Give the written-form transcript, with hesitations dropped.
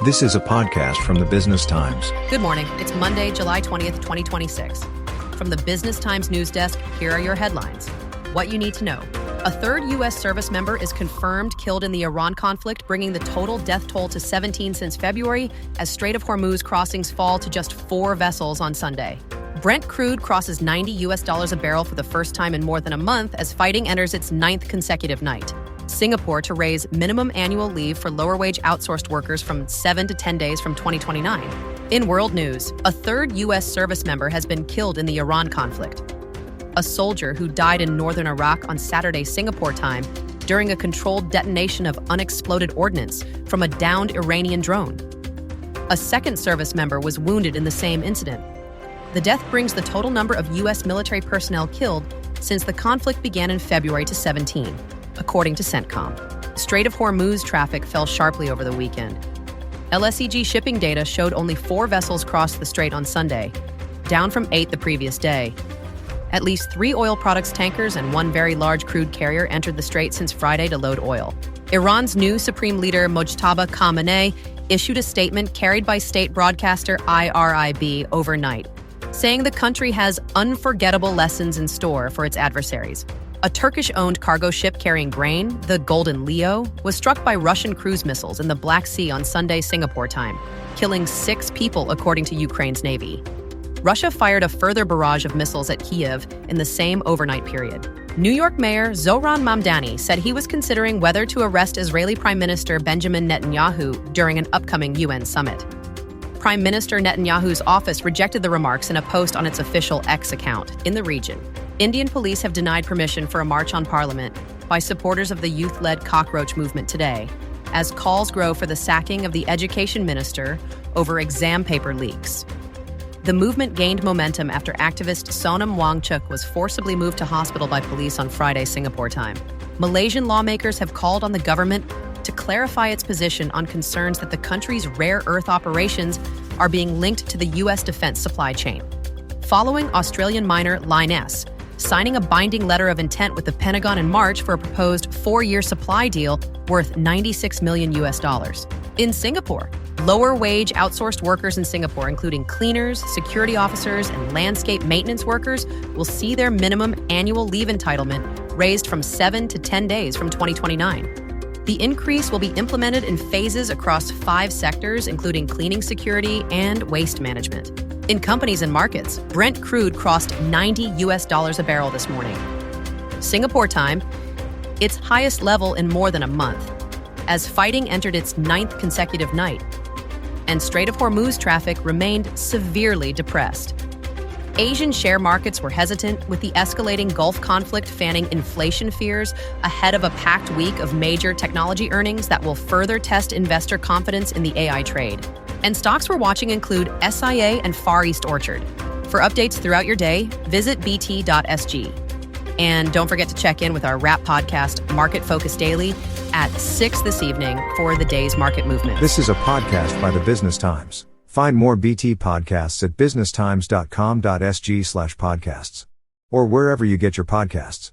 This is a podcast from the Business Times. Good morning. It's Monday, July 20th, 2026. From the Business Times news desk, here are your headlines. What you need to know. A third U.S. service member is confirmed killed in the Iran conflict, bringing the total death toll to 17 since February, as Strait of Hormuz crossings fall to just 4 vessels on Sunday. Brent crude crosses $90 a barrel for the first time in more than a month as fighting enters its 9th consecutive night. Singapore to raise minimum annual leave for lower-wage outsourced workers from 7 to 10 days from 2029. In world news, a third U.S. service member has been killed in the Iran conflict. A soldier who died in northern Iraq on Saturday Singapore time during a controlled detonation of unexploded ordnance from a downed Iranian drone. A second service member was wounded in the same incident. The death brings the total number of U.S. military personnel killed since the conflict began in February to 17, according to CENTCOM. Strait of Hormuz traffic fell sharply over the weekend. LSEG shipping data showed only 4 vessels crossed the strait on Sunday, down from 8 the previous day. At least 3 oil products tankers and 1 very large crude carrier entered the strait since Friday to load oil. Iran's new Supreme Leader Mojtaba Khamenei issued a statement carried by state broadcaster IRIB overnight, saying the country has unforgettable lessons in store for its adversaries. A Turkish-owned cargo ship carrying grain, the Golden Leo, was struck by Russian cruise missiles in the Black Sea on Sunday Singapore time, killing 6 people according to Ukraine's Navy. Russia fired a further barrage of missiles at Kiev in the same overnight period. New York Mayor Zohran Mamdani said he was considering whether to arrest Israeli Prime Minister Benjamin Netanyahu during an upcoming UN summit. Prime Minister Netanyahu's office rejected the remarks in a post on its official X account in the region. Indian police have denied permission for a march on Parliament by supporters of the youth-led cockroach movement today, as calls grow for the sacking of the education minister over exam paper leaks. The movement gained momentum after activist Sonam Wangchuk was forcibly moved to hospital by police on Friday Singapore time. Malaysian lawmakers have called on the government to clarify its position on concerns that the country's rare earth operations are being linked to the U.S. defense supply chain. Following Australian miner Lynas signing a binding letter of intent with the Pentagon in March for a proposed 4-year supply deal worth $96 million. In Singapore, lower-wage outsourced workers in Singapore, including cleaners, security officers, and landscape maintenance workers, will see their minimum annual leave entitlement raised from 7 to 10 days from 2029. The increase will be implemented in phases across 5 sectors, including cleaning security and waste management. In companies and markets, Brent crude crossed $90 a barrel this morning. Singapore time, its highest level in more than a month, as fighting entered its 9th consecutive night, and Strait of Hormuz traffic remained severely depressed. Asian share markets were hesitant, with the escalating Gulf conflict fanning inflation fears ahead of a packed week of major technology earnings that will further test investor confidence in the AI trade. And stocks we're watching include SIA and Far East Orchard. For updates throughout your day, visit bt.sg. And don't forget to check in with our wrap podcast, Market Focus Daily, at 6 this evening for the day's market movement. This is a podcast by the Business Times. Find more BT podcasts at businesstimes.com.sg/podcasts or wherever you get your podcasts.